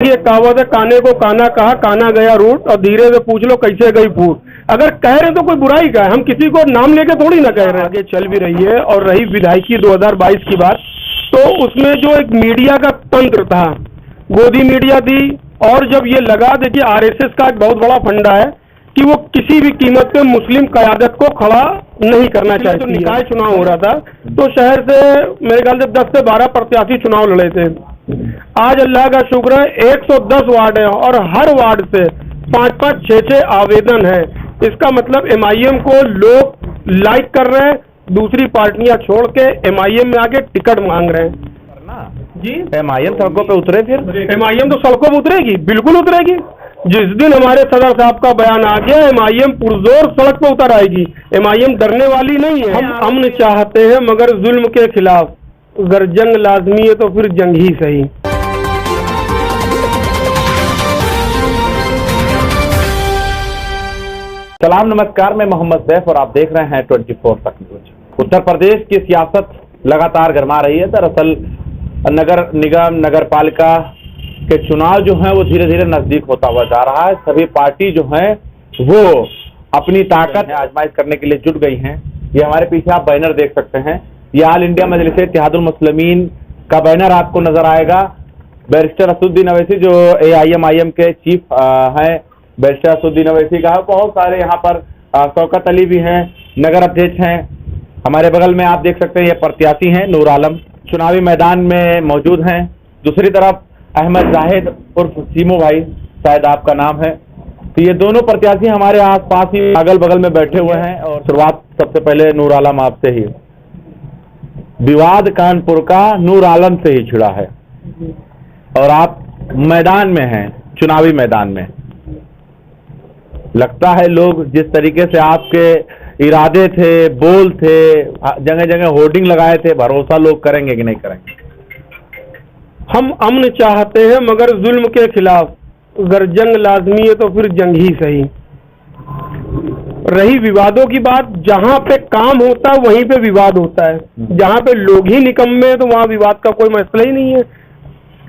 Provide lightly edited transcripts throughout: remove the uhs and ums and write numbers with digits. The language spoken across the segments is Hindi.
भाई एक कहावत है, काने को काना कहा, काना गया रूट, और धीरे से पूछ लो कैसे गई फूट। अगर कह रहे तो कोई बुराई का है, हम किसी को नाम लेके थोड़ी ना कह रहे हैं। आगे चल भी रही है। और रही विधायकी 2022 की बात, तो उसमें जो एक मीडिया का तंत्र था, गोदी मीडिया थी, और जब ये लगा, देखिए आरएसएस का एक बहुत बड़ा फंडा है कि वो किसी भी कीमत पे मुस्लिम क़यादत को खड़ा नहीं करना चाहती। तो निकाय चुनाव हो रहा था, तो शहर से मेरे ख्याल से 10 से 12 प्रत्याशी चुनाव लड़े थे। आज अल्लाह का शुक्र है 110 वार्ड है, और हर वार्ड से 5-5, 6-6 आवेदन है। इसका मतलब एमआईएम को लोग लाइक कर रहे हैं, दूसरी पार्टियां छोड़ के एमआईएम में आके टिकट मांग रहे हैं जी। एमआईएम सड़कों पे उतरे, फिर एमआईएम तो सड़कों पे उतरेगी, बिल्कुल उतरेगी। जिस दिन हमारे सदर साहब का बयान आ गया, एमआईएम पुरजोर सड़क पे उतर आएगी। एमआईएम डरने वाली नहीं है। हम अमन चाहते हैं मगर जुल्म के खिलाफ, अगर जंग लाजमी है तो फिर जंग ही सही। सलाम नमस्कार, मैं मोहम्मद सैफ और आप देख रहे हैं 24 तक न्यूज। उत्तर प्रदेश की सियासत लगातार गरमा रही है। दरअसल नगर निगम, नगर पालिका के चुनाव जो हैं वो धीरे धीरे नजदीक होता हुआ जा रहा है। सभी पार्टी जो हैं वो अपनी ताकत आजमाइश करने के लिए जुट गई हैं। ये हमारे पीछे आप बैनर देख सकते हैं, ये ऑल इंडिया मजलिस इत्तेहादुल मुस्लिमीन का बैनर आपको नजर आएगा। बैरिस्टर असदुद्दीन अवैसी जो AIM के चीफ हैं, बैरिस्टर असदुद्दीन अवैसी का, बहुत सारे यहाँ पर शौकत अली भी हैं, नगर अध्यक्ष हैं। हमारे बगल में आप देख सकते हैं ये प्रत्याशी हैं नूर आलम, चुनावी मैदान में मौजूद हैं। दूसरी तरफ अहमद जाहिद उर्फ सीमो भाई, शायद आपका नाम है। तो ये दोनों प्रत्याशी हमारे आसपास ही अगल बगल में बैठे हुए हैं। और शुरुआत सबसे पहले नूर आलम आपसे ही। विवाद कानपुर का नूर आलम से ही छिड़ा है और आप मैदान में हैं, चुनावी मैदान में। लगता है लोग जिस तरीके से आपके इरादे थे, बोल थे, जगह जगह होर्डिंग लगाए थे, भरोसा लोग करेंगे कि नहीं करेंगे? हम अमन चाहते हैं मगर जुल्म के खिलाफ, अगर जंग लाजमी है तो फिर जंग ही सही। रही विवादों की बात, जहां पे काम होता है वहीं पे विवाद होता है। जहां पे लोग ही निकम्मे हैं तो वहां विवाद का कोई मसला ही नहीं है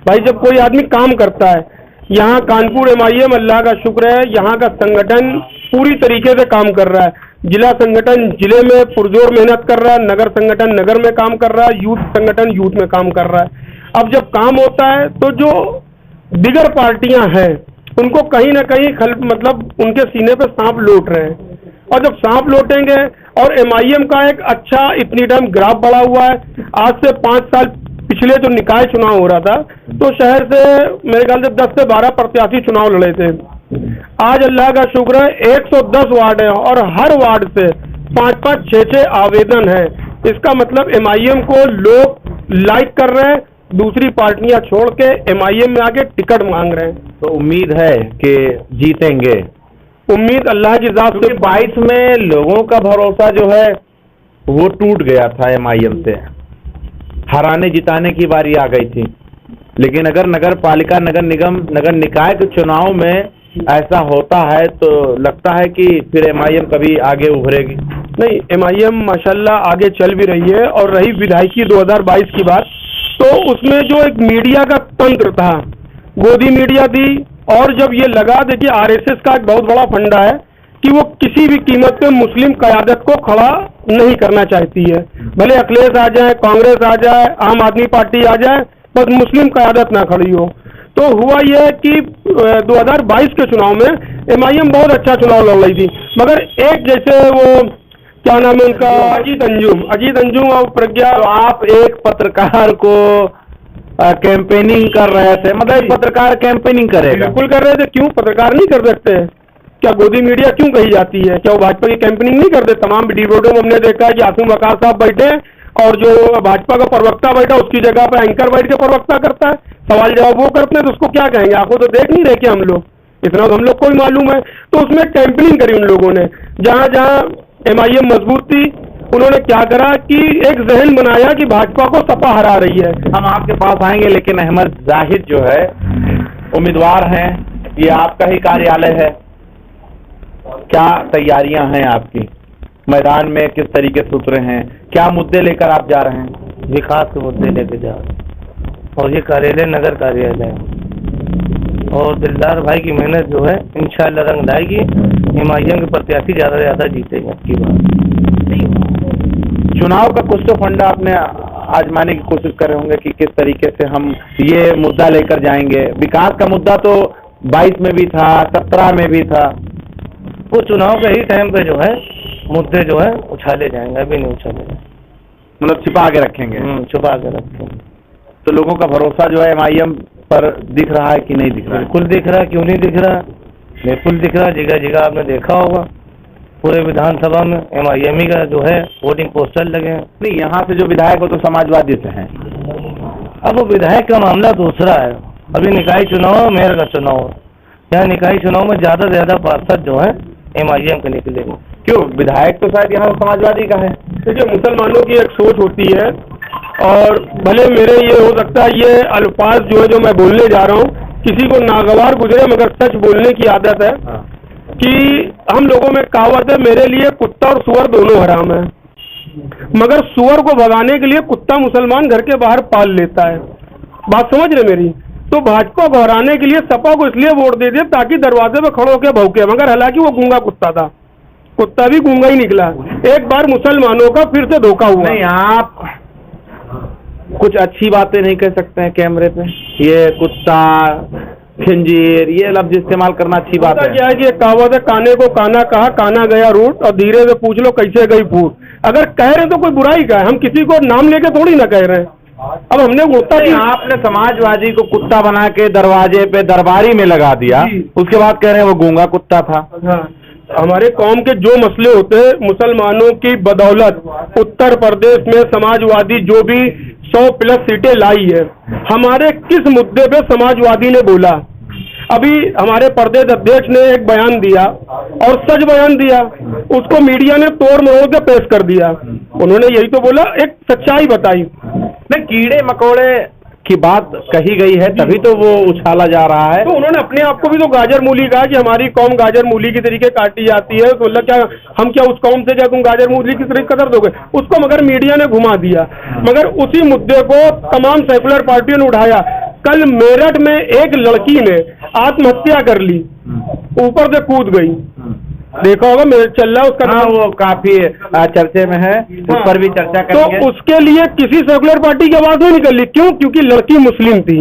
भाई। जब कोई आदमी काम करता है, यहाँ कानपुर MIM अल्लाह का शुक्र है, यहाँ का संगठन पूरी तरीके से काम कर रहा है। जिला संगठन जिले में पुरजोर मेहनत कर रहा है, नगर संगठन नगर में काम कर रहा है, यूथ संगठन यूथ में काम कर रहा है। अब जब काम होता है तो जो दिगर पार्टियां हैं उनको कहीं ना कहीं मतलब उनके सीने पे सांप लौट रहे हैं। और जब सांप लौटेंगे, और MIM का एक अच्छा इतनी टाइम ग्राफ बढ़ा हुआ है। आज से 5 साल पिछले जो निकाय चुनाव हो रहा था, तो शहर से मेरे ख्याल से 10 से 12 प्रत्याशी चुनाव लड़े थे। आज अल्लाह का शुक्र है 110 वार्ड है, और हर वार्ड से 5-5, 6-6 आवेदन है। इसका मतलब MIM को लोग लाइक कर रहे हैं, दूसरी पार्टियां छोड़ के MIM में आके टिकट मांग रहे हैं। तो उम्मीद है कि जीतेंगे? उम्मीद अल्लाह की जात से। 22 में लोगों का भरोसा जो है वो टूट गया था MIM से, हराने जिताने की बारी आ गई थी। लेकिन अगर नगर पालिका, नगर निगम, नगर निकाय के चुनाव में ऐसा होता है तो लगता है कि फिर MIM कभी आगे उभरेगी? नहीं, MIM माशाल्लाह आगे चल भी रही है। और रही विधायकी 2022 की बात, तो उसमें जो एक मीडिया का तंत्र था, गोदी मीडिया थी, और जब ये लगा, देखिए आरएसएस का एक बहुत बड़ा फंडा है कि वो किसी भी कीमत पे मुस्लिम क़यादत को खड़ा नहीं करना चाहती है। भले अखिलेश आ जाए, कांग्रेस आ जाए, आम आदमी पार्टी आ जाए, बस मुस्लिम क़यादत ना खड़ी हो। तो हुआ यह कि 2022 के चुनाव में MIM बहुत अच्छा चुनाव लड़ रही थी, मगर एक जैसे वो क्या नाम है उनका, अजीत अंजुम और प्रज्ञा। तो आप एक पत्रकार को कैंपेनिंग कर रहे थे, मतलब पत्रकार कैंपेनिंग करेगा? बिल्कुल कर रहे थे। क्यों पत्रकार नहीं कर सकते? क्या गोदी मीडिया क्यों कही जाती है? क्या वो भाजपा की कैंपेनिंग नहीं करते? तमाम डिबेटों में हमने देखा है कि आसिम वकार साहब बैठे और जो भाजपा का प्रवक्ता बैठा उसकी जगह पर एंकर बैठ के प्रवक्ता करता है, सवाल जवाब वो करते हैं। तो उसको क्या कहेंगे? आपको तो देख नहीं रहे क्या हम लोग? इतना तो हम लोग को ही मालूम है। तो उसमें कैंपेनिंग करी उन लोगों ने। जहां जहां MIM मजबूत थी, उन्होंने क्या करा कि एक जहन बनाया कि भाजपा को सपा हरा रही है। हम आपके पास आएंगे, लेकिन अहमद जाहिद जो है उम्मीदवार हैं, ये आपका ही कार्यालय है, क्या तैयारियां हैं आपकी? मैदान में किस तरीके से उतरे हैं? क्या मुद्दे लेकर आप जा रहे हैं? विकास के मुद्दे लेकर जा रहे हैं, और ये कार्यालय नगर कार्यालय है। और दिलदार भाई की मेहनत जो है इंशाअल्लाह रंग लाएगी। एमआईएम के प्रत्याशी ज़्यादा से ज़्यादा जीतेंगे अब की बार। चुनाव का कुछ तो फंडा आपने आजमाने की कोशिश कर रहे होंगे कि किस तरीके से हम ये मुद्दा लेकर जाएंगे। विकास का मुद्दा तो 22 में भी था, 17 में भी था। वो चुनाव के ही टाइम पे जो है मुद्दे जो है उछाले जाएंगे, अभी नहीं उछाले जाएंगे, मतलब छिपा के रखेंगे। छुपा के रखेंगे। तो लोगों का भरोसा जो है एमआईएम पर दिख रहा है कि नहीं दिख रहा है? बिल्कुल दिख रहा है, क्यों नहीं दिख रहा, बिल्कुल दिख रहा। जगह जगह आपने देखा होगा पूरे विधानसभा में एमआईएम का जो है वोटिंग पोस्टर लगे हैं। नहीं, यहाँ से जो विधायक हो तो समाजवादी से हैं। अब वो विधायक का मामला दूसरा है। अभी निकाय चुनाव, मेयर का चुनाव है। यहाँ निकाय चुनाव में ज़्यादा से ज़्यादा पार्षद जो है एमआईएम के निकलेंगे। क्यों? विधायक तो शायद यहाँ समाजवादी का है। देखिए, मुसलमानों की एक सोच होती है, और भले मेरे ये हो सकता है ये अल्फाज जो है जो मैं बोलने जा रहा हूँ किसी को नागवार गुजरे, मगर सच बोलने की आदत है कि हम लोगों में कहावत है, मेरे लिए कुत्ता और सुअर दोनों हराम है, मगर सुअर को भगाने के लिए कुत्ता मुसलमान घर के बाहर पाल लेता है। बात समझ रहे मेरी? तो भाजपा को हराने के लिए सपा को इसलिए वोट दे दिया ताकि दरवाजे पे खड़े होकर भौंके, मगर हालांकि वो गूंगा कुत्ता था, कुत्ता भी गूंगा ही निकला। एक बार मुसलमानों का फिर से धोखा हुआ। नहीं, आप कुछ अच्छी बातें नहीं कह सकते हैं कैमरे पे? ये कुत्ता, खंजीर, ये लफ्ज इस्तेमाल करना अच्छी बात है? क्या है कि एक कहावत है, काने को काना कहा, काना गया रूट, और धीरे से पूछ लो कैसे गई फूट। अगर कह रहे तो कोई बुराई का है, हम किसी को नाम लेके थोड़ी ना कह रहे हैं। अब हमने कुत्ता की, आपने समाजवादी को कुत्ता बना के दरवाजे पे दरबारी में लगा दिया, उसके बाद कह रहे हैं वो गूंगा कुत्ता था। हाँ, हमारे कौम के जो मसले होते हैं, मुसलमानों की बदौलत उत्तर प्रदेश में समाजवादी जो भी 100+ सीटें लाई है, हमारे किस मुद्दे पे समाजवादी ने बोला? अभी हमारे प्रदेश अध्यक्ष ने एक बयान दिया और सच बयान दिया, उसको मीडिया ने तोड़ मरोड़ के पेश कर दिया। उन्होंने यही तो बोला, एक सच्चाई बताई। नहीं, कीड़े मकोड़े की बात कही गई है तभी तो वो उछाला जा रहा है। तो उन्होंने अपने आप को भी तो गाजर मूली कहा कि हमारी कौम गाजर मूली की तरीके काटी जाती है, तो मतलब क्या हम क्या उस कौम से क्या तुम गाजर मूली की तरीके कदर दोगे उसको? मगर मीडिया ने घुमा दिया। मगर उसी मुद्दे को तमाम सेकुलर पार्टियों ने उठाया। कल मेरठ में एक लड़की ने आत्महत्या कर ली, ऊपर से कूद गई, देखा होगा मेरठ चल रहा है उसका। हाँ, वो काफी चर्चे में है, उस पर भी चर्चा करेंगे। तो उसके लिए किसी सेकुलर पार्टी की आवाज नहीं निकली। क्यों? क्योंकि लड़की मुस्लिम थी,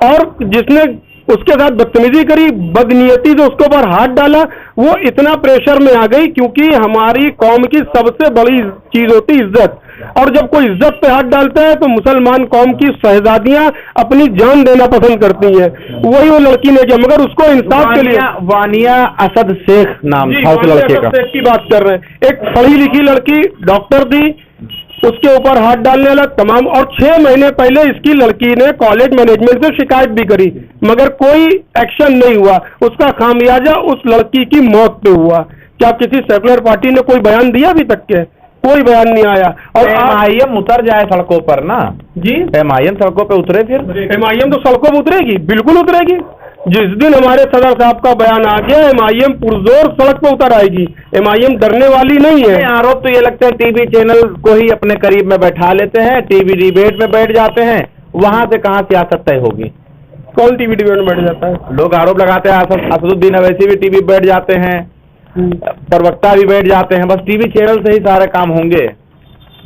और जिसने उसके साथ बदतमीजी करी, बदनीयती से उसके ऊपर हाथ डाला, वो इतना प्रेशर में आ गई। क्योंकि हमारी कौम की सबसे बड़ी चीज होती है इज्जत, और जब कोई इज्जत पे हाथ डालता है तो मुसलमान कौम की शहजादियां अपनी जान देना पसंद करती हैं। वही वो लड़की ने किया, मगर उसको इंसाफ के लिए वानिया असद शेख नाम था उस लड़के का। शेख की बात कर रहे हैं। एक पढ़ी लिखी लड़की, डॉक्टर थी, उसके ऊपर हाथ डालने वाला तमाम। और 6 महीने पहले इसकी लड़की ने कॉलेज मैनेजमेंट से शिकायत भी करी, मगर कोई एक्शन नहीं हुआ। उसका खामियाजा उस लड़की की मौत पे हुआ। क्या किसी सेकुलर पार्टी ने कोई बयान दिया? अभी तक के कोई बयान नहीं आया। और एमआईएम उतर जाए सड़कों पर ना जी, एमआईएम सड़कों पे उतरे, फिर एमआईएम तो सड़कों पर उतरेगी, बिल्कुल उतरेगी। जिस दिन हमारे सदर साहब का बयान आ गया, एमआईएम पुरजोर सड़क पर उतर आएगी। एमआईएम डरने वाली नहीं है। आरोप तो ये लगता है टीवी चैनल को ही अपने करीब में बैठा लेते हैं, टीवी डिबेट में बैठ जाते हैं, वहां से कहां सियासत तय होगी? कौन टीवी डिबेट में बैठ जाता है? लोग आरोप लगाते हैं, असदुद्दीन अवैसी भी टीवी बैठ जाते हैं, प्रवक्ता भी बैठ जाते हैं, बस टीवी चैनल से ही सारे काम होंगे।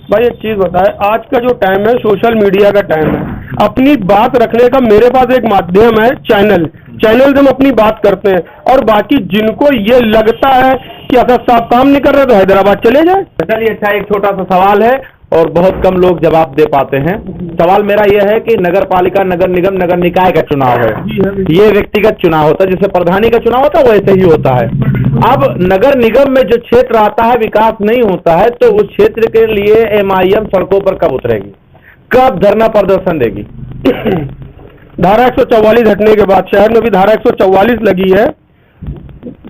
भाई एक चीज बताए, आज का जो टाइम है सोशल मीडिया का टाइम है। अपनी बात रखने का मेरे पास एक माध्यम है, चैनल से हम अपनी बात करते हैं। और बाकी जिनको ये लगता है कि असद साहब काम नहीं कर रहे तो हैदराबाद चले जाए। चलिए, अच्छा एक छोटा सा सवाल है और बहुत कम लोग जवाब दे पाते हैं। सवाल मेरा यह है कि नगर पालिका, नगर निगम, नगर निकाय का चुनाव है, ये व्यक्तिगत चुनाव होता है, जैसे प्रधानी का चुनाव होता है वैसे ही होता है। अब नगर निगम में जो क्षेत्र आता है, विकास नहीं होता है, तो उस क्षेत्र के लिए एमआईएम सड़कों पर कब उतरेगी, कब धरना प्रदर्शन देगी? धारा 144 हटने के बाद शहर में भी धारा 144 लगी है।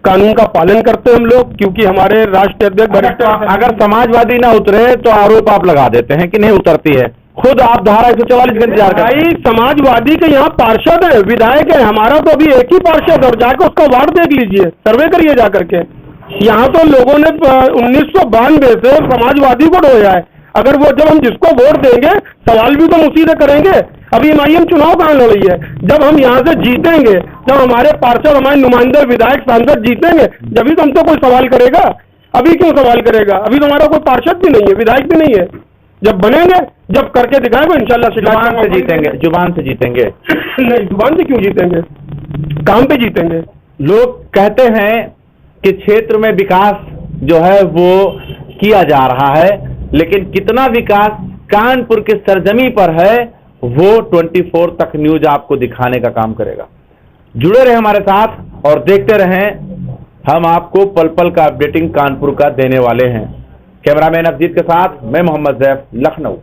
कानून का पालन करते हैं हम लोग, क्योंकि हमारे राष्ट्रीय अध्यक्ष अगर समाजवादी ना उतरे तो आरोप आप लगा देते हैं कि नहीं उतरती है, खुद आप धारा 144 का इंतजार कर। भाई समाजवादी के यहाँ पार्षद है, विधायक है, हमारा तो अभी एक ही पार्षद, और जाकर उसका वार्ड देख लीजिए, सर्वे करिए जाकर के। यहाँ तो लोगों ने 1992 से समाजवादी को ढोया है। अगर वो जब हम जिसको वोट देंगे सवाल भी तो हम उसी से करेंगे। अभी एमआईएम चुनाव कहाँ लड़ रही है? जब हम यहाँ से जीतेंगे, जब हमारे पार्षद, हमारे नुमाइंदे, विधायक, सांसद जीतेंगे, जब तो हमसे कोई सवाल करेगा। अभी क्यों सवाल करेगा? अभी तो हमारा कोई पार्षद भी नहीं है, विधायक भी नहीं है। जब बनेंगे, जब करके दिखाएंगे इंशाल्लाह जुबान से जीतेंगे, जुबान से जीतेंगे। नहीं, जुबान से क्यों जीतेंगे? काम पे जीतेंगे। लोग कहते हैं कि क्षेत्र में विकास जो है वो किया जा रहा है, लेकिन कितना विकास कानपुर के सरजमी पर है वो 24 तक न्यूज आपको दिखाने का काम करेगा। जुड़े रहे हमारे साथ और देखते रहें, हम आपको पल पल का अपडेटिंग कानपुर का देने वाले हैं। कैमरामैन अफजीत के साथ मैं मोहम्मद जैफ, लखनऊ।